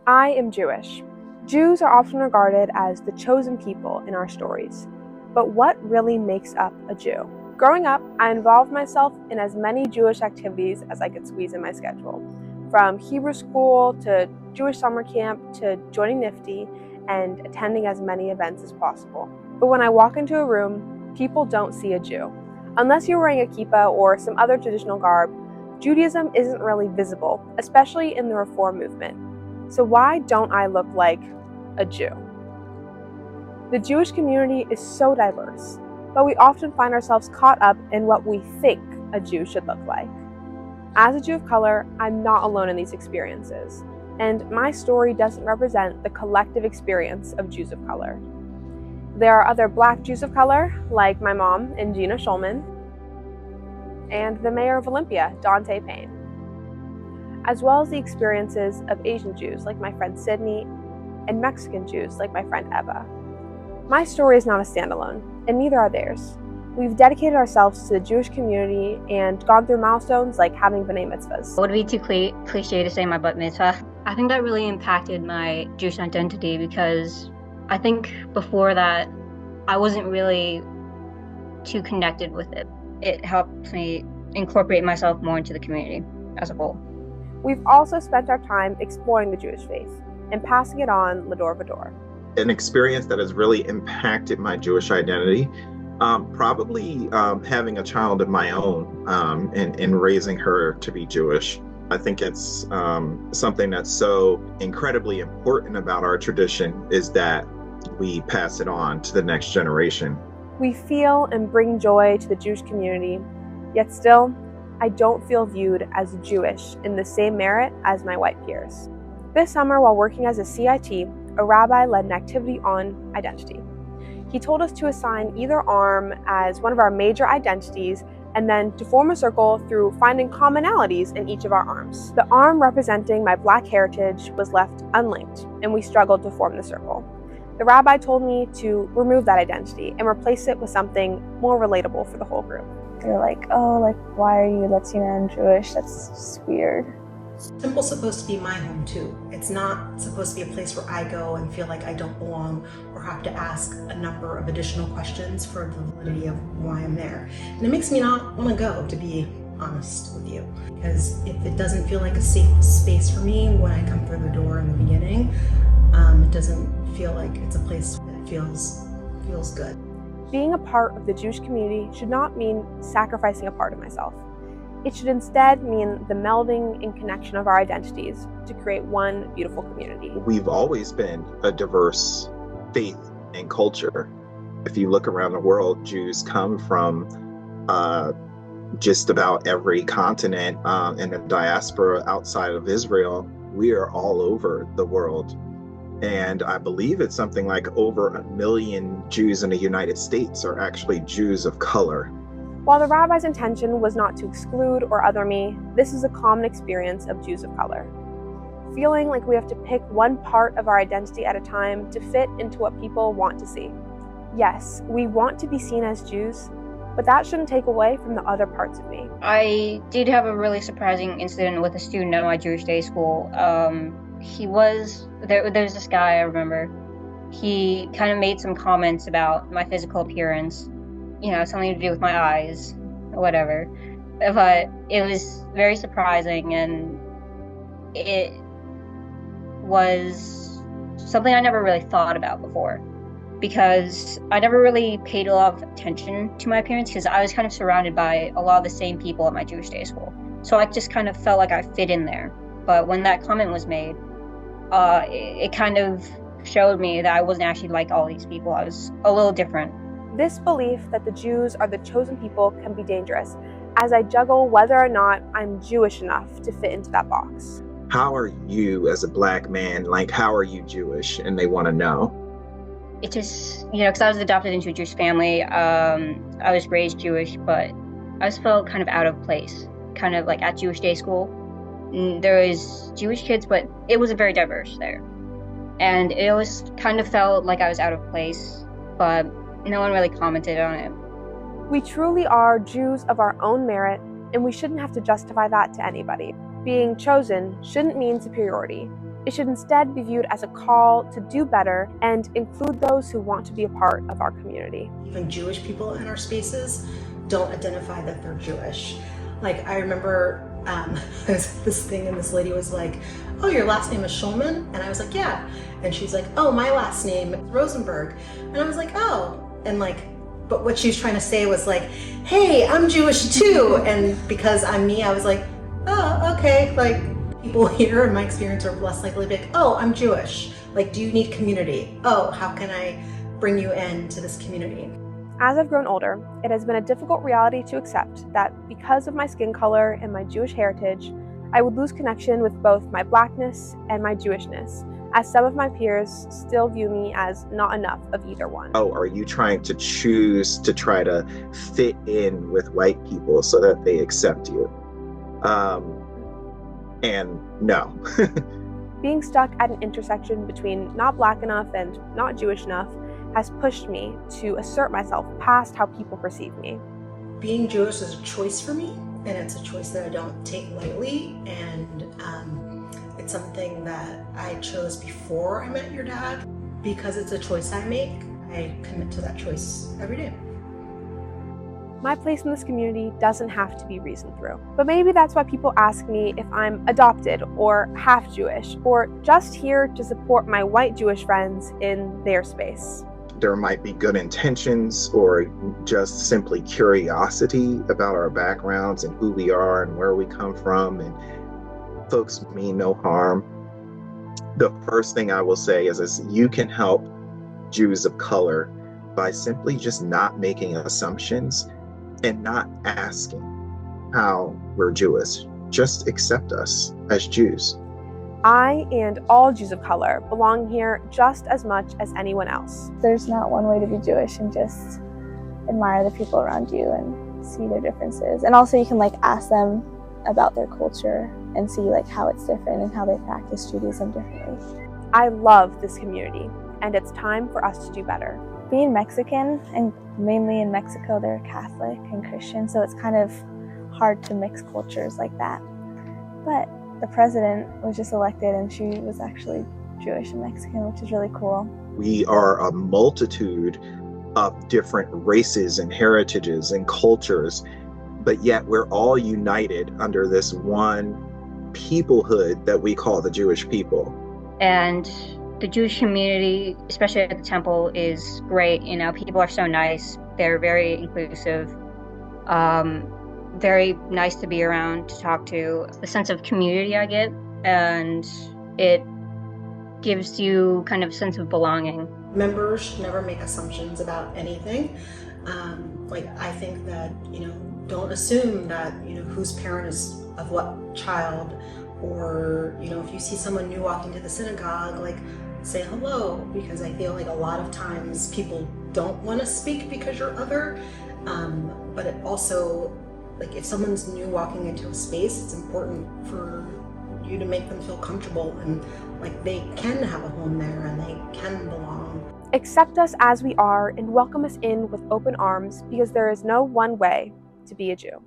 I am Jewish. Jews are often regarded as the chosen people in our stories. But what really makes up a Jew? Growing up, I involved myself in as many Jewish activities as I could squeeze in my schedule. From Hebrew school to Jewish summer camp to joining NFTY and attending as many events as possible. But when I walk into a room, people don't see a Jew. Unless you're wearing a kippah or some other traditional garb, Judaism isn't really visible, especially in the Reform movement. So why don't I look like a Jew? The Jewish community is so diverse, but we often find ourselves caught up in what we think a Jew should look like. As a Jew of color, I'm not alone in these experiences, and my story doesn't represent the collective experience of Jews of color. There are other Black Jews of color, like my mom, Ngina Shulman, and the mayor of Olympia, Dontae Payne, as well as the experiences of Asian Jews like my friend Syndey and Mexican Jews like my friend Eva. My story is not a standalone, and neither are theirs. We've dedicated ourselves to the Jewish community and gone through milestones like having b'nai mitzvahs. Would it be too cliche to say my bat mitzvah? I think that really impacted my Jewish identity because I think before that, I wasn't really too connected with it. It helped me incorporate myself more into the community as a whole. We've also spent our time exploring the Jewish faith and passing it on l'dor v'dor. An experience that has really impacted my Jewish identity, probably having a child of my own and raising her to be Jewish. I think it's something that's so incredibly important about our tradition is that we pass it on to the next generation. We feel and bring joy to the Jewish community, yet still, I don't feel viewed as Jewish in the same merit as my white peers. This summer, while working as a CIT, a rabbi led an activity on identity. He told us to assign either arm as one of our major identities and then to form a circle through finding commonalities in each of our arms. The arm representing my Black heritage was left unlinked, and we struggled to form the circle. The rabbi told me to remove that identity and replace it with something more relatable for the whole group. They're like, oh, like, why are you Latina and Jewish? That's just weird. Temple's supposed to be my home too. It's not supposed to be a place where I go and feel like I don't belong or have to ask a number of additional questions for the validity of why I'm there. And it makes me not want to go, to be honest with you. Because if it doesn't feel like a safe space for me when I come through the door in the beginning, it doesn't feel like it's a place that feels good. Being a part of the Jewish community should not mean sacrificing a part of myself. It should instead mean the melding and connection of our identities to create one beautiful community. We've always been a diverse faith and culture. If you look around the world, Jews come from just about every continent and the diaspora outside of Israel. We are all over the world. And I believe it's something like over 1 million Jews in the United States are actually Jews of color. While the rabbi's intention was not to exclude or other me, this is a common experience of Jews of color. Feeling like we have to pick one part of our identity at a time to fit into what people want to see. Yes, we want to be seen as Jews, but that shouldn't take away from the other parts of me. I did have a really surprising incident with a student at my Jewish day school. There's this guy I remember. He kind of made some comments about my physical appearance, something to do with my eyes or whatever. But it was very surprising, and it was something I never really thought about before because I never really paid a lot of attention to my appearance because I was kind of surrounded by a lot of the same people at my Jewish day school. So I just kind of felt like I fit in there. But when that comment was made, it kind of showed me that I wasn't actually like all these people. I was a little different. This belief that the Jews are the chosen people can be dangerous as I juggle whether or not I'm Jewish enough to fit into that box. How are you as a Black man, how are you Jewish? And they want to know. It just, because I was adopted into a Jewish family, I was raised Jewish, but I just felt kind of out of place, kind of like at Jewish day school. There was Jewish kids, but it was very diverse there. And it always kind of felt like I was out of place, but no one really commented on it. We truly are Jews of our own merit, and we shouldn't have to justify that to anybody. Being chosen shouldn't mean superiority, It should instead be viewed as a call to do better and include those who want to be a part of our community. Even Jewish people in our spaces don't identify that they're Jewish. Like, I remember this thing, and this lady was like, "Oh, your last name is Shulman?" And I was like, "Yeah." And she's like, "Oh, my last name is Rosenberg." And I was like, "Oh." And like, but what she was trying to say was like, "Hey, I'm Jewish too." And because I'm me, I was like, "Oh, okay." Like, people here in my experience are less likely to be like, "Oh, I'm Jewish. Like, do you need community? Oh, how can I bring you into this community?" As I've grown older, it has been a difficult reality to accept that because of my skin color and my Jewish heritage, I would lose connection with both my Blackness and my Jewishness, as some of my peers still view me as not enough of either one. Oh, are you trying to choose to try to fit in with white people so that they accept you? And no. Being stuck at an intersection between not Black enough and not Jewish enough has pushed me to assert myself past how people perceive me. Being Jewish is a choice for me, and it's a choice that I don't take lightly, and it's something that I chose before I met your dad. Because it's a choice I make, I commit to that choice every day. My place in this community doesn't have to be reasoned through. But maybe that's why people ask me if I'm adopted or half Jewish, or just here to support my white Jewish friends in their space. There might be good intentions or just simply curiosity about our backgrounds and who we are and where we come from, and folks mean no harm. The first thing I will say is you can help Jews of color by simply just not making assumptions and not asking how we're Jewish. Just accept us as Jews. I and all Jews of color belong here just as much as anyone else. There's not one way to be Jewish, and just admire the people around you and see their differences. And also you can like ask them about their culture and see like how it's different and how they practice Judaism differently. I love this community, and it's time for us to do better. Being Mexican, and mainly in Mexico, they're Catholic and Christian, so it's kind of hard to mix cultures like that. But the president was just elected, and she was actually Jewish and Mexican, which is really cool. We are a multitude of different races and heritages and cultures, but yet we're all united under this one peoplehood that we call the Jewish people. And the Jewish community, especially at the temple, is great. You know, people are so nice. They're very inclusive, very nice to be around, to talk to. The sense of community I get, and it gives you kind of a sense of belonging. Members should never make assumptions about anything. Like, I think that, don't assume that, whose parent is of what child, or, if you see someone new walking to the synagogue, like, say hello, because I feel like a lot of times people don't want to speak because you're other, but it also, like, if someone's new walking into a space, it's important for you to make them feel comfortable and like they can have a home there and they can belong. Accept us as we are and welcome us in with open arms, because there is no one way to be a Jew.